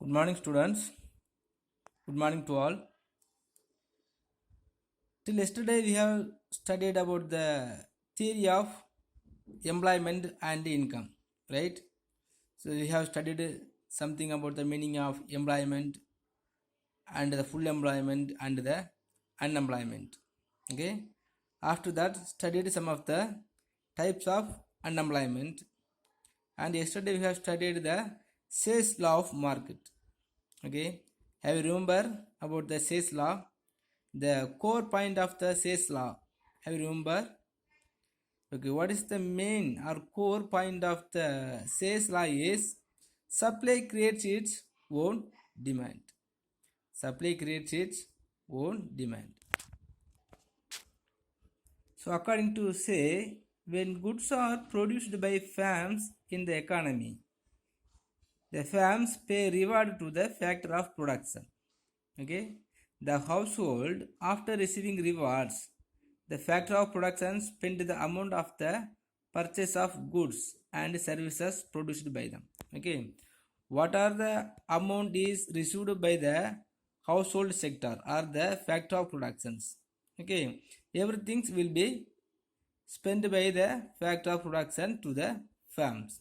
Good morning, students. Good morning to all. Till yesterday, we have studied about the theory of employment and income, right? So, we have studied something about the meaning of employment and the full employment and the unemployment. Okay. After that, studied some of the types of unemployment. And yesterday, we have studied the Say's law of market. Okay. Have you remember about the Say's law? The core point of the Say's law. Have you remember? Okay, what is the main or core point of the Say's law is supply creates its own demand. Supply creates its own demand. So according to Say, when goods are produced by firms in the economy, the firms pay reward to the factor of production. Okay, the household after receiving rewards, the factor of production spend the amount of the purchase of goods and services produced by them. Okay, what are the amount is received by the household sector or the factor of productions. Okay, everything will be spent by the factor of production to the firms.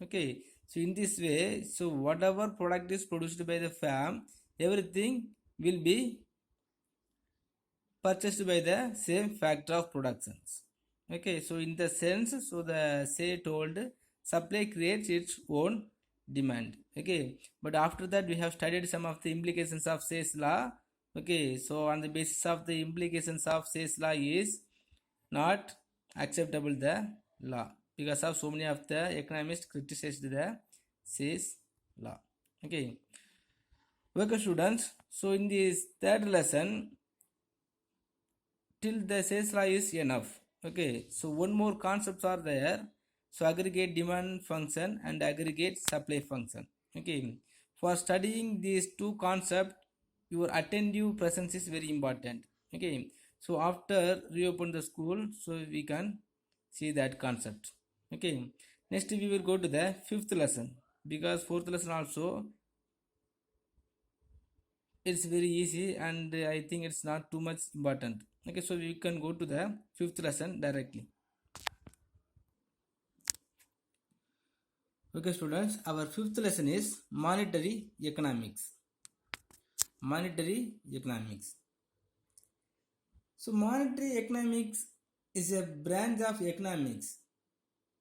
Okay, so in this way, so whatever product is produced by the firm, everything will be purchased by the same factor of productions. Okay, so in the sense, so the Say told supply creates its own demand. Okay, but after that we have studied some of the implications of Say's law. Okay, so on the basis of the implications of Say's law is not acceptable the law because of so many of the economists criticized the Say's law. Okay, okay students, so in this third lesson till the Say's law is enough. Okay, so one more concepts are there. So aggregate demand function and aggregate supply function. Okay, for studying these two concepts, your attentive presence is very important. Okay, so after reopen the school, so we can see that concept. Okay, next we will go to the fifth lesson because fourth lesson also it's very easy and I think it's not too much important. Okay, so we can go to the fifth lesson directly. Okay students, our fifth lesson is monetary economics. Monetary economics. So monetary economics is a branch of economics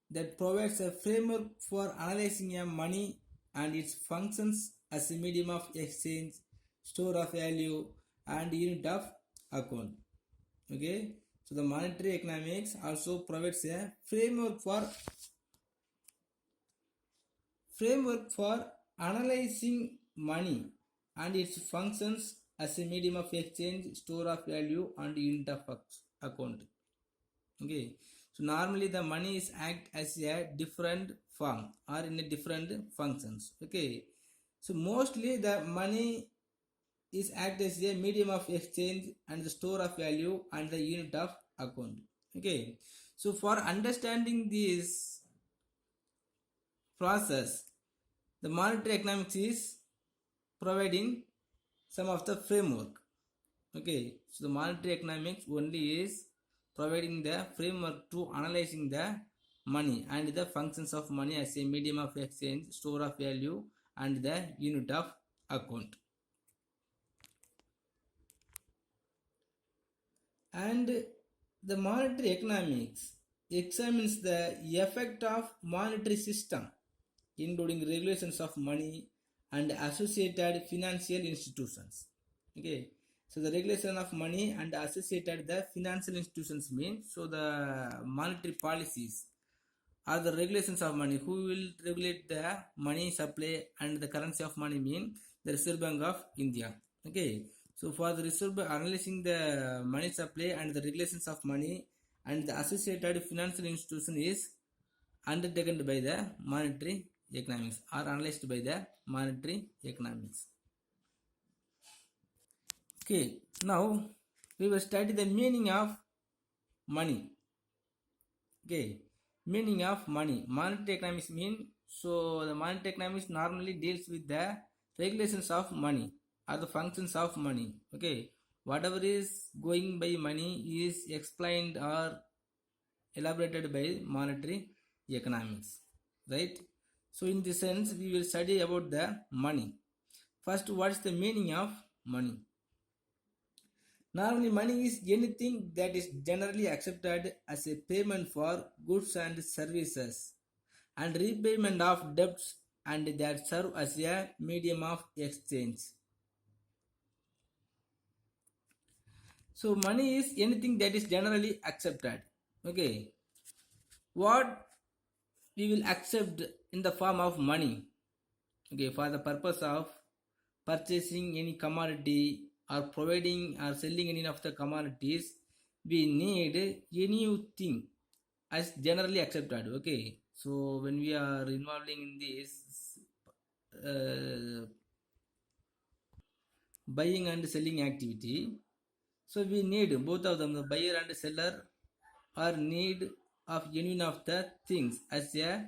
that provides a framework for analyzing a money and its functions as a medium of exchange, store of value and unit of account. Okay, so the monetary economics also provides a framework for analyzing money and its functions as a medium of exchange, store of value and unit of account. Okay, so normally the money is act as a different form or in a different functions. Okay, so mostly the money is act as a medium of exchange and the store of value and the unit of account. Okay, so for understanding this process, the monetary economics is providing some of the framework. Okay, so the monetary economics only is providing the framework to analyzing the money and the functions of money as a medium of exchange, store of value and the unit of account. And the monetary economics examines the effect of monetary system including regulations of money and associated financial institutions. Okay, so the regulation of money and associated the financial institutions mean, so the monetary policies are the regulations of money. Who will regulate the money supply and the currency of money mean the Reserve Bank of India. Okay, so for the Reserve Bank analyzing the money supply and the regulations of money and the associated financial institution is undertaken by the monetary economics or analyzed by the monetary economics. Okay, now we will study the meaning of money. Okay, meaning of money. Monetary economics mean, so the monetary economics normally deals with the regulations of money or the functions of money. Okay, whatever is going by money is explained or elaborated by monetary economics, right? So in this sense we will study about the money. First, what is the meaning of money? Normally money is anything that is generally accepted as a payment for goods and services and repayment of debts and that serve as a medium of exchange. So money is anything that is generally accepted. Okay, what we will accept in the form of money, okay, for the purpose of purchasing any commodity or providing or selling any of the commodities, we need anything as generally accepted. Okay, so when we are involving in this buying and selling activity, so we need both of them, the buyer and seller are need of any one of the things as a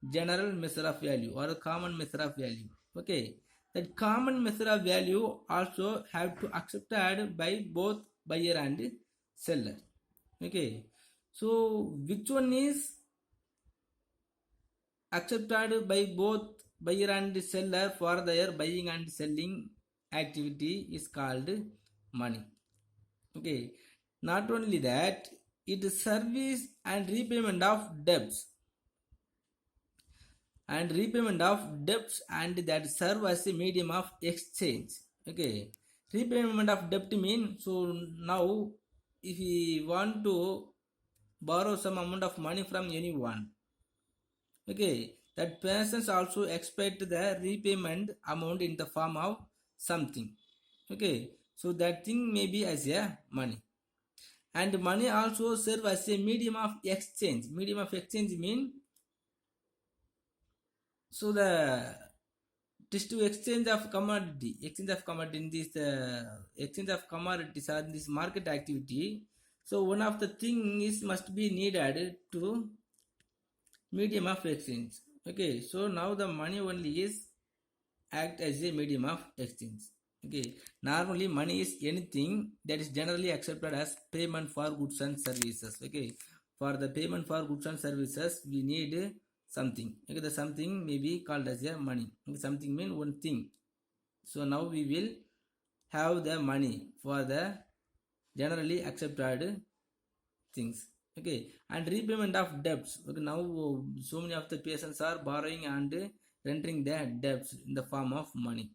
general measure of value or a common measure of value. Okay, that common measure of value also have to accepted by both buyer and seller. Okay, so which one is accepted by both buyer and seller for their buying and selling activity is called money. Okay, not only that, it is service and repayment of debts and that serve as a medium of exchange. Okay, repayment of debt mean, so now if we want to borrow some amount of money from anyone, okay, that persons also expect the repayment amount in the form of something. Okay, so that thing may be as a money, and money also serve as a medium of exchange. Medium of exchange mean, so the this to exchange of commodity in this exchange of commodities or this market activity. So one of the things must be needed to medium of exchange. Okay, so now the money only is act as a medium of exchange. Okay, normally money is anything that is generally accepted as payment for goods and services. Okay, for the payment for goods and services we need something. Okay, the something may be called as a money. Okay, something mean one thing. So now we will have the money for the generally accepted things. Okay, and repayment of debts. Okay, now so many of the persons are borrowing and rendering their debts in the form of money.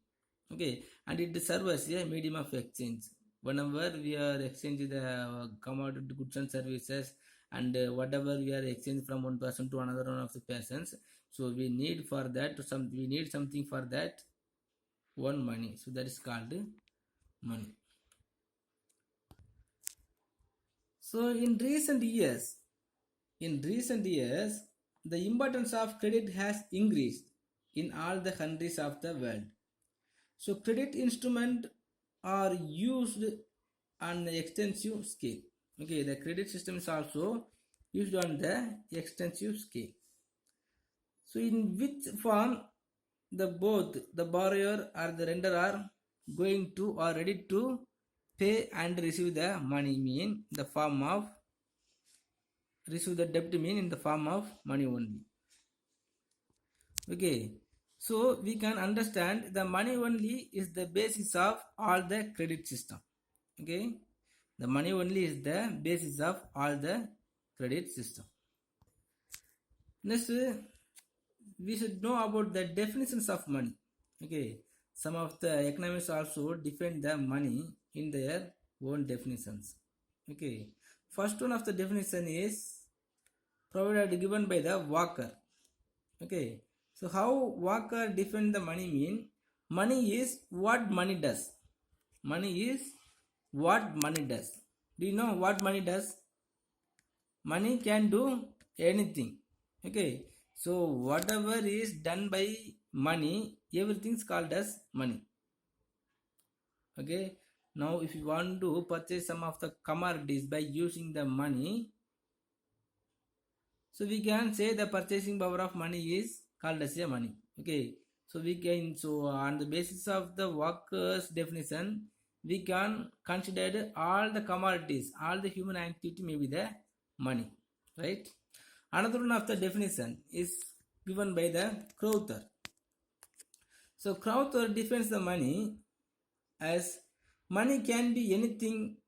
Okay, and it serves as a medium of exchange. Whenever we are exchanging the commodity goods and services, and whatever we are exchanging from one person to another one of the persons, so we need for that we need something for that one money. So that is called money. So in recent years, the importance of credit has increased in all the countries of the world. So credit instruments are used on the extensive scale. Okay, the credit system is also used on the extensive scale. So in which form both the borrower or the lender are going to or ready to pay and receive the money mean the form of receive the debt mean in the form of money only. Okay, so we can understand the money only is the basis of all the credit system. Okay, the money only is the basis of all the credit system. Next, we should know about the definitions of money. Okay, some of the economists also define the money in their own definitions. Okay, first one of the definition is provided given by the Walker. Okay, so how Walker defined the money mean? Money is what money does. Money is what money does. Do you know what money does? Money can do anything. Okay, so whatever is done by money, everything is called as money. Okay, now if you want to purchase some of the commodities by using the money, so we can say the purchasing power of money is called as a money. Okay, So we can, so on the basis of the workers definition, we can consider all the commodities, all the human activity may be the money, right? Another one of the definition is given by the Crowther. So Crowther defines the money as money can be anything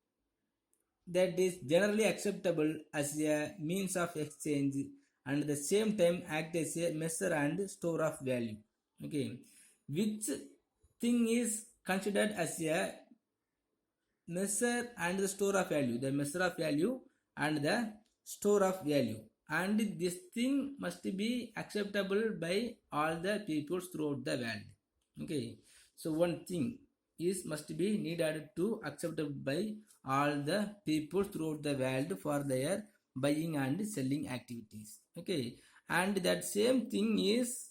that is generally acceptable as a means of exchange and at the same time act as a measure and store of value. Okay, which thing is considered as a measure and the store of value? The measure of value and the store of value, and this thing must be acceptable by all the people throughout the world. Okay, so one thing is must be needed to acceptable by all the people throughout the world for their buying and selling activities. Okay, and that same thing is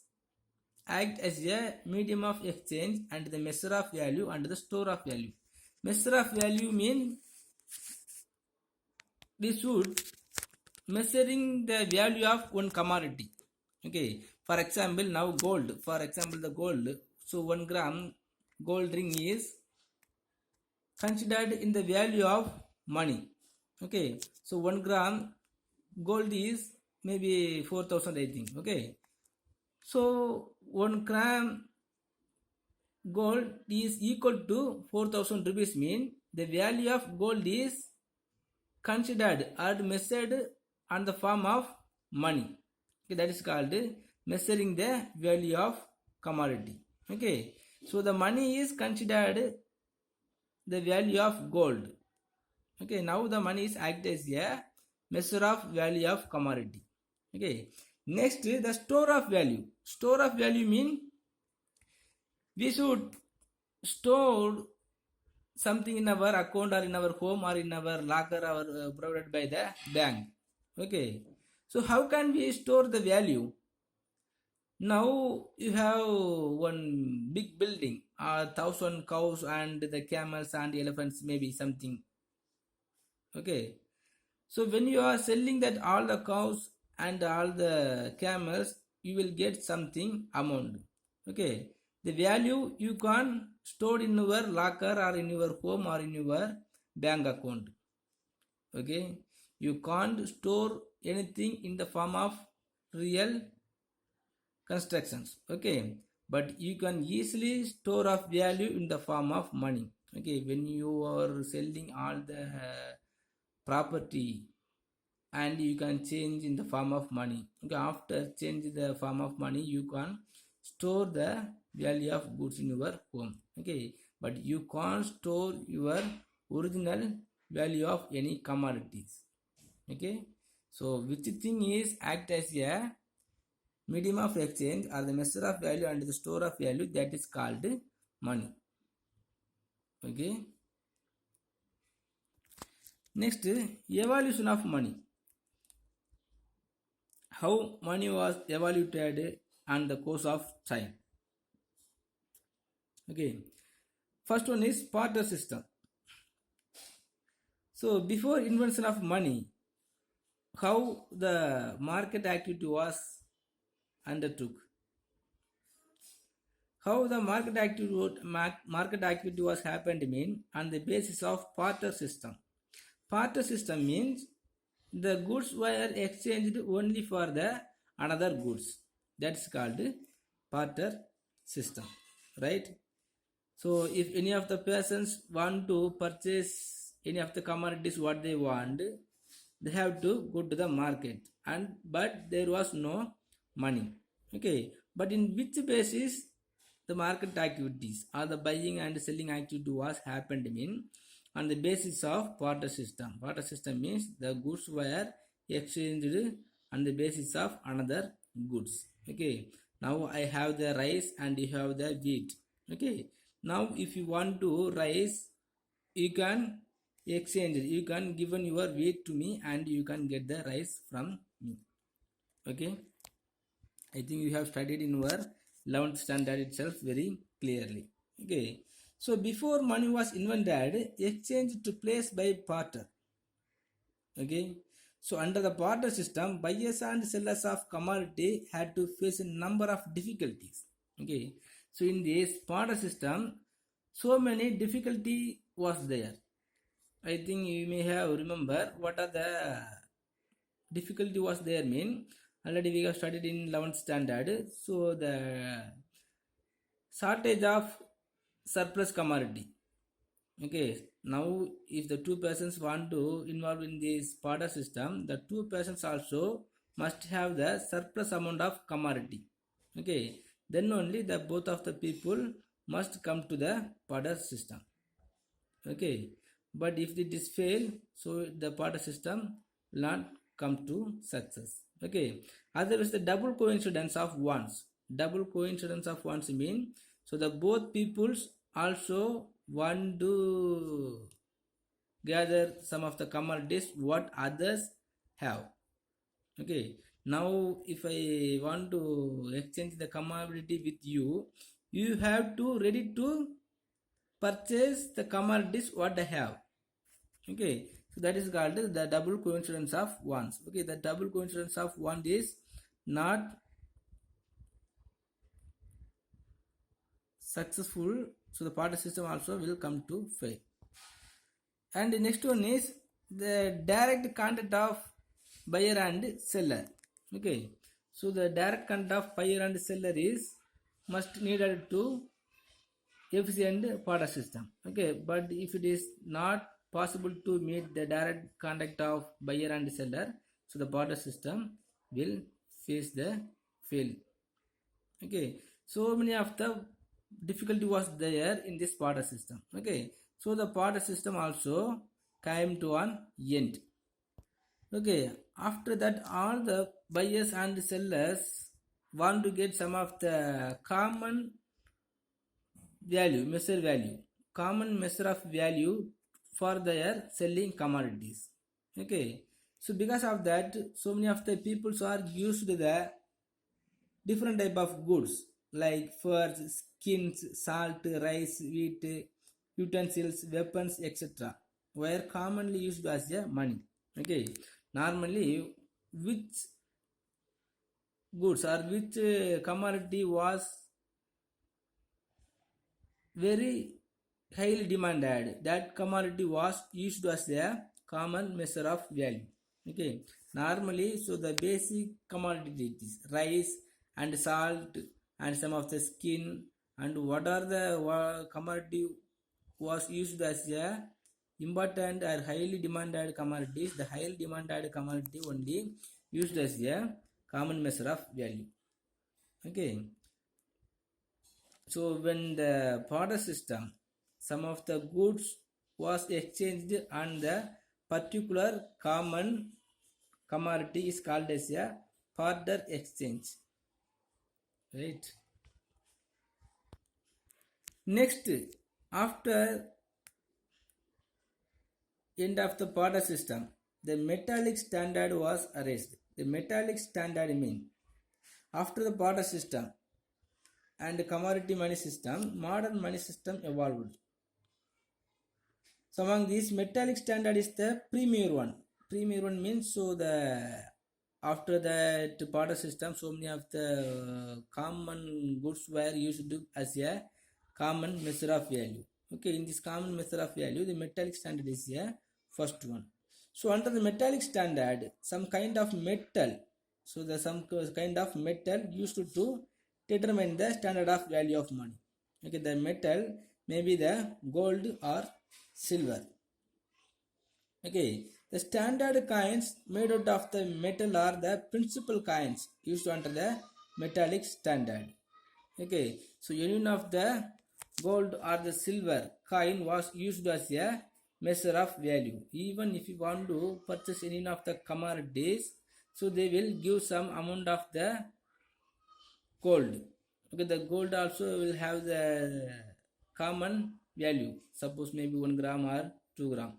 act as a medium of exchange and the measure of value and the store of value. Measure of value mean we should measuring the value of one commodity. Okay, for example, now gold. For example, the gold. So 1 gram gold ring is considered in the value of money. Okay, so 1 gram gold is maybe 4,000, I think. Okay, so 1 gram gold is equal to 4,000 rupees, mean the value of gold is considered or measured on the form of money. Okay, that is called measuring the value of commodity. Okay, so the money is considered the value of gold. Okay, now the money is act as a measure of value of commodity. Okay, next the store of value. Store of value mean we should store something in our account or in our home or in our locker or provided by the bank. Okay, so how can we store the value? Now you have one big building, 1,000 cows and the camels and elephants, maybe something. Okay, so when you are selling that all the cows and all the camels, you will get something amount. Okay, the value you can store in your locker or in your home or in your bank account. Okay, you can't store anything in the form of real constructions. Okay, but you can easily store of value in the form of money. Okay, when you are selling all the property and you can change in the form of money. Okay, after change the form of money, you can store the value of goods in your home. Okay, but you can't store your original value of any commodities. Okay, so which thing is act as a medium of exchange or the measure of value and the store of value, that is called money. Okay, next evolution of money. How money was evaluated on the course of time. Okay, first one is barter system. So before invention of money, how the market activity was undertook. How the market activity was happened mean on the basis of barter system. Barter system means the goods were exchanged only for the another goods. That's called barter system, right? So if any of the persons want to purchase any of the commodities what they want, they have to go to the market, and but there was no money. Okay, but in which basis the market activities or the buying and selling activity was happened mean on the basis of barter system. Barter system means the goods were exchanged on the basis of another goods. Okay, now I have the rice and you have the wheat. Okay, now if you want to rice, you can exchange it. You can given your wheat to me and you can get the rice from me. Okay, I think you have studied in your 11th standard itself very clearly. Okay, so before money was invented, exchange took place by barter. Okay, so under the barter system, buyers and sellers of commodity had to face a number of difficulties. Okay, so in this barter system, so many difficulty was there. I think you may have remember what are the difficulty was there mean. Already we have studied in 11th standard. So the shortage of surplus commodity. Okay, now if the two persons want to involve in this barter system, the two persons also must have the surplus amount of commodity. Okay, then only the both of the people must come to the barter system. Okay, but if it is fail, so the barter system will not come to success. Okay, otherwise the double coincidence of ones. Double coincidence of ones mean, so the both peoples also want to gather some of the commodities what others have. Okay, now if I want to exchange the commodity with you, you have to ready to purchase the commodities what I have. Okay, so that is called the double coincidence of ones. Okay, the double coincidence of one is not successful, so the barter system also will come to fail. And the next one is the direct contact of buyer and seller. Okay, so the direct contact of buyer and seller is must needed to efficient barter system. Okay, but if it is not possible to meet the direct contact of buyer and seller, so the barter system will face the fail. Okay, so many of the difficulty was there in this barter system. Okay, so the barter system also came to an end. Okay, after that all the buyers and sellers want to get some of the common value, measure value, common measure of value for their selling commodities. Okay, so because of that, so many of the people are used to the different type of goods like furs, skins, salt, rice, wheat, utensils, weapons, etc. were commonly used as a money. Okay, normally which goods or which commodity was very highly demanded, that commodity was used as a common measure of value. Okay, normally so the basic commodities rice and salt and some of the skin and what are the commodity was used as a important or highly demanded commodities. The highly demanded commodity only used as a common measure of value. Okay, so when the barter system, some of the goods was exchanged on the particular common commodity is called as a barter exchange. Right. Next, after end of the barter system, the metallic standard was erased. The metallic standard mean after the barter system and commodity money system, modern money system evolved. So among these, metallic standard is the premier one. Premier one means so the after that barter system, so many of the common goods were used as a common measure of value. Okay, in this common measure of value, the metallic standard is a first one. So under the metallic standard, some kind of metal, so the some kind of metal used to determine the standard of value of money. Okay, the metal may be the gold or silver. Okay, the standard coins made out of the metal are the principal coins used under the metallic standard. Okay, so any of the gold or the silver coin was used as a measure of value. Even if you want to purchase any of the commodities, so they will give some amount of the gold. Okay, the gold also will have the common value, suppose maybe 1 gram or 2 gram.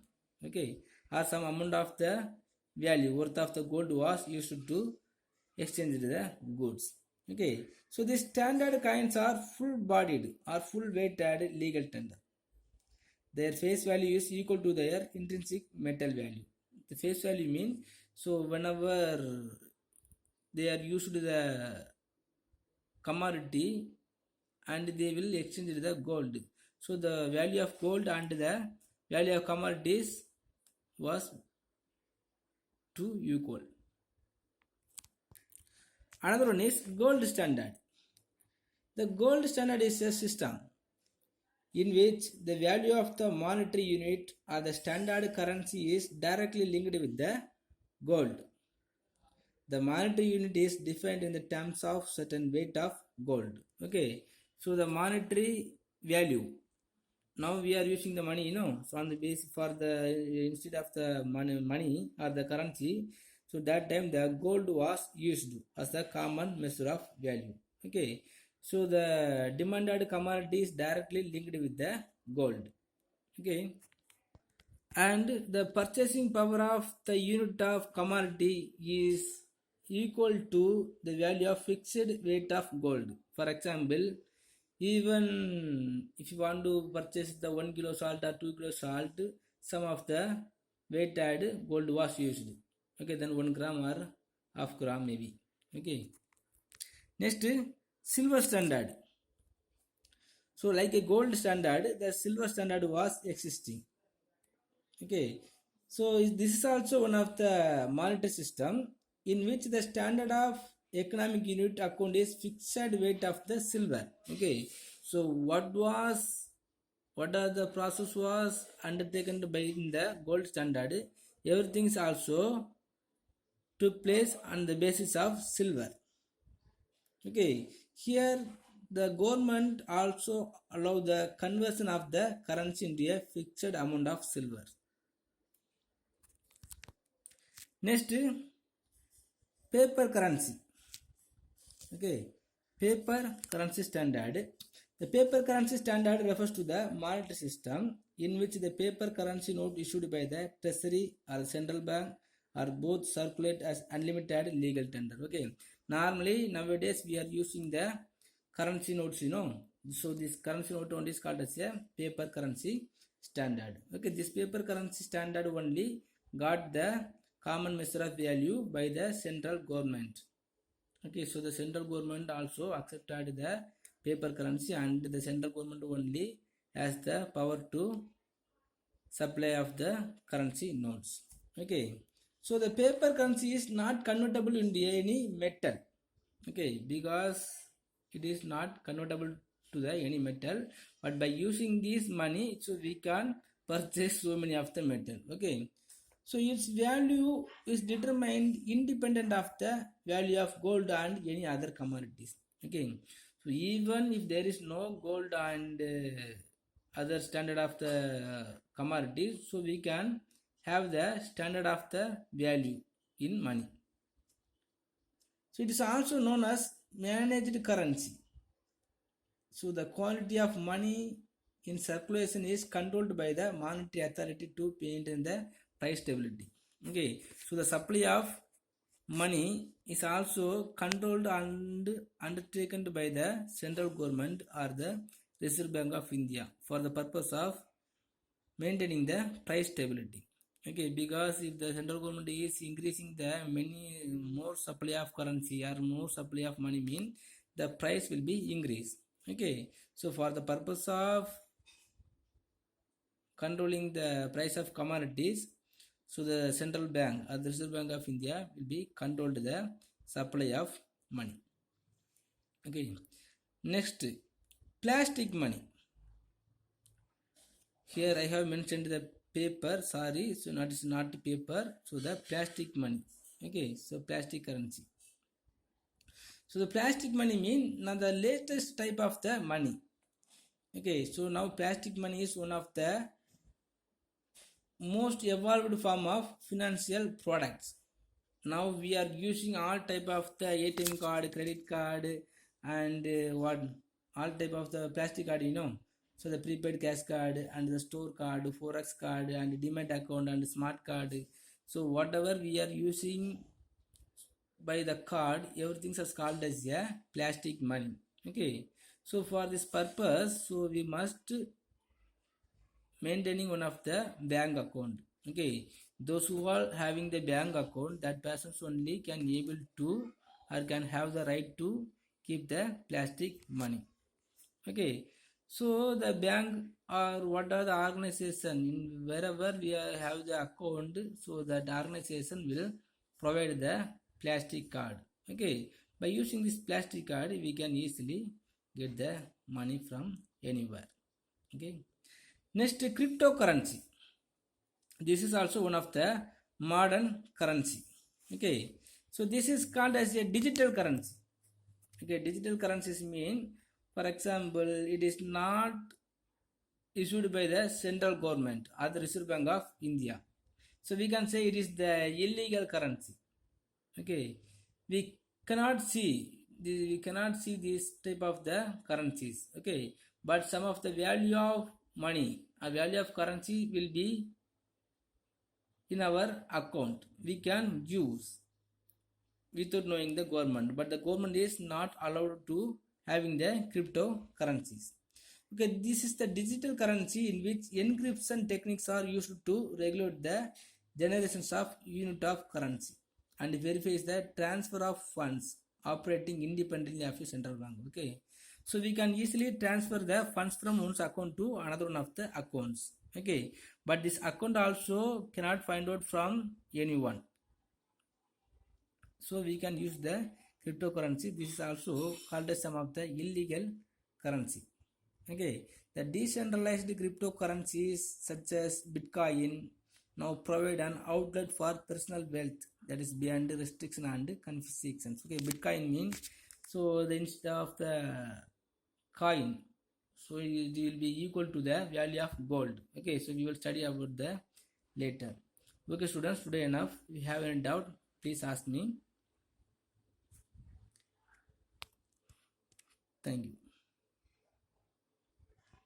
Okay, or some amount of the value worth of the gold was used to exchange the goods. Okay, so these standard coins are full bodied or full weighted legal tender. Their face value is equal to their intrinsic metal value. The face value mean, so whenever they are used the commodity, and they will exchange the gold. So the value of gold and the value of commodities was to equal. Another one is gold standard. The gold standard is a system in which the value of the monetary unit or the standard currency is directly linked with the gold. The monetary unit is defined in the terms of certain weight of gold. Okay, so the monetary value, now we are using the money, so on the base for the instead of the money or the currency, so that time the gold was used as the common measure of value. Okay, so the demanded commodity is directly linked with the gold. Okay, and the purchasing power of the unit of commodity is equal to the value of fixed weight of gold. For example, even if you want to purchase the 1 kilo salt or 2 kilo salt, some of the weighted gold was used. Okay, then 1 gram or half gram maybe. Okay, next, silver standard. So like a gold standard, the silver standard was existing. Okay, so this is also one of the monetary system in which the standard of economic unit account is fixed weight of the silver. Okay, so what are the process was undertaken by in the gold standard, everything is also took place on the basis of silver. Okay, here the government also allow the conversion of the currency into a fixed amount of silver. Next, paper currency. Okay, paper currency standard. The paper currency standard refers to the monetary system in which the paper currency note issued by the treasury or the central bank are both circulate as unlimited legal tender. Okay, normally nowadays we are using the currency notes, so this currency note only is called as a paper currency standard. Okay, this paper currency standard only got the common measure of value by the central government. Okay, so the central government also accepted the paper currency, and the central government only has the power to supply of the currency notes. Okay, so the paper currency is not convertible into any metal. Okay, because it is not convertible to the any metal, but by using this money, so we can purchase so many of the metal. Okay, so its value is determined independent of the value of gold and any other commodities. Okay, so even if there is no gold and other standard of the commodities, so we can have the standard of the value in money. So it is also known as managed currency. So the quantity of money in circulation is controlled by the monetary authority to maintain the price stability. Okay, so the supply of money is also controlled and undertaken by the central government or the Reserve Bank of India for the purpose of maintaining the price stability. Okay, because if the central government is increasing the many more supply of currency or more supply of money, mean the price will be increased. Okay, so for the purpose of controlling the price of commodities, so the central bank or the Reserve Bank of India will be controlled the supply of money. Okay, next, plastic money. Here I have mentioned the paper, sorry, so not is not paper, so the plastic money. Okay, so plastic currency. So the plastic money mean now the latest type of the money. Okay, so now plastic money is one of the most evolved form of financial products. Now we are using all type of the ATM card, credit card, and what all type of the plastic card, so the prepaid cash card and the store card, forex card, and demat account and smart card. So whatever we are using by the card, everything is called as a plastic money. Okay, so for this purpose, so we must maintaining one of the bank account. Okay, those who are having the bank account, that persons only can able to or can have the right to keep the plastic money. Okay, so the bank or what are the organization in wherever have the account, so that organization will provide the plastic card. Okay, by using this plastic card, we can easily get the money from anywhere. Okay, next, cryptocurrency. This is also one of the modern currency. Okay, so this is called as a digital currency. Okay, digital currencies mean, for example, it is not issued by the central government or the Reserve Bank of India. So we can say it is the illegal currency. Okay, we cannot see we cannot see this type of the currencies. Okay, but some of the value of money a value of currency will be in our account. We can use without knowing the government, but the government is not allowed to having the cryptocurrencies. Okay, this is the digital currency in which encryption techniques are used to regulate the generations of unit of currency and verifies the transfer of funds operating independently of the central bank. Okay, so we can easily transfer the funds from one's account to another one of the accounts. Okay, but this account also cannot find out from anyone, so we can use the cryptocurrency. This is also called as some of the illegal currency. Okay, the decentralized cryptocurrencies such as Bitcoin now provide an outlet for personal wealth that is beyond restriction and confiscations. Okay, Bitcoin means, so the instead of the coin, so it will be equal to the value of gold. Okay, so we will study about the later. Okay, students, today enough. If you have any doubt, please ask me. Thank you.